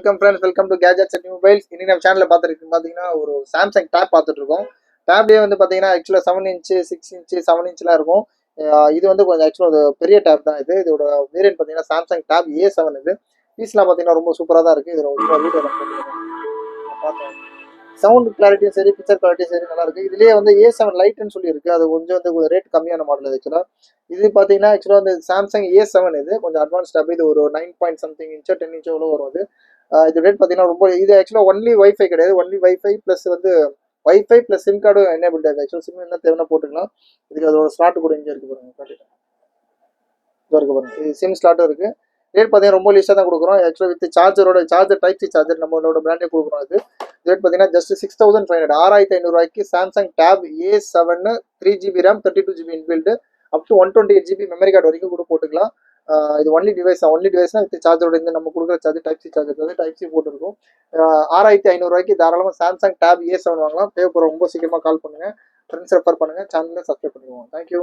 Welcome friends, welcome to gadgets and mobiles. இன்னைக்கு நம்ம சேனலில் பார்த்தீங்கன்னா ஒரு சாம்சங் டேப் பார்த்துட்டு இருக்கோம். டேப்லேயே வந்து பார்த்தீங்கன்னா ஆக்சுவலாக 7 இன்ச்சு 6 இன்ச்சு 7 இன்ச்லாம் இருக்கும். இது வந்து கொஞ்சம் ஆக்சுவலாக ஒரு பெரிய டேப் தான். இதோட வேரியன்ட் பார்த்தீங்கன்னா சாம்சங் டேப் A7. இது பீஸ்லாம் பார்த்தீங்கன்னா ரொம்ப சூப்பராக தான் இருக்குது. இதில் ஒரு வீடியோ பார்த்தேன். சவுண்ட் கிளாரிட்டியும் சரி, பிக்சர் குவாலிட்டியும் சரி நல்லா இருக்கு. இதுலேயே வந்து A7 லைட்னு சொல்லி இருக்கு. அது கொஞ்சம் வந்து ரேட் கம்மியான மாடல் ஆக்சுவலாக. இது பார்த்தீங்கன்னா ஆக்சுவலாக வந்து சாம்சங் A7. இது கொஞ்சம் அட்வான்ஸ் டேப். இது ஒரு 9 பாயிண்ட் சம்திங் இன்ச்சோ 10 இன்ச்சோ எவ்வளோ வரும். இது ரேட் பார்த்தீங்கன்னா ரொம்ப இது ஆக்சுவலாக ஒன்லி வைஃபை கிடையாது. ஒன்லி வைஃபை ப்ளஸ் வந்து வைஃபை ப்ளஸ் சிம் கார்டும் எனேபிள் ஆகுது. ஆக்சுவலாக சிம் என்ன தேவைன்னா போட்டுக்கலாம். இதுக்கு அதோட ஸ்லாட் கூட இங்கே இருக்கு பாருங்க. காட்டிட்டேன், இது இருக்கு பாருங்க. இது சிம் ஸ்லாட்டும் இருக்கு. ரேட் பார்த்தீங்கன்னா ரொம்ப லீஸ்ட்டாக தான் கொடுக்குறோம். ஆக்சுவலாக with charger type C charger நம்மளோட பிராண்டே கொடுக்குறோம். இது ரேட் பார்த்தீங்கன்னா just 6500 6500 Samsung tape A7 3GB RAM 32GB inbuilt up to 128GB memory card வரைக்கும் கூட போட்டுக்கலாம். இது ஒன்லி டிவைஸ்னா வித் சார்ஜரோட இந்த நம்ம கொடுக்குற சார்ஜர் டைப் சி சார்ஜர் வந்து டைப் சி போட்டுருக்கும். 6500 தாராளமாக சாம்சங் டேப் A7 வாங்கலாம். தேவைப்படுற ரொம்ப சீக்கிரமாக கால் பண்ணுங்க. ஃப்ரெண்ட்ஸ் ரெஃபர் பண்ணுங்க. சேனலில் சப்ஸ்கிரைப் பண்ணிக்குவோம். தேங்க்யூ.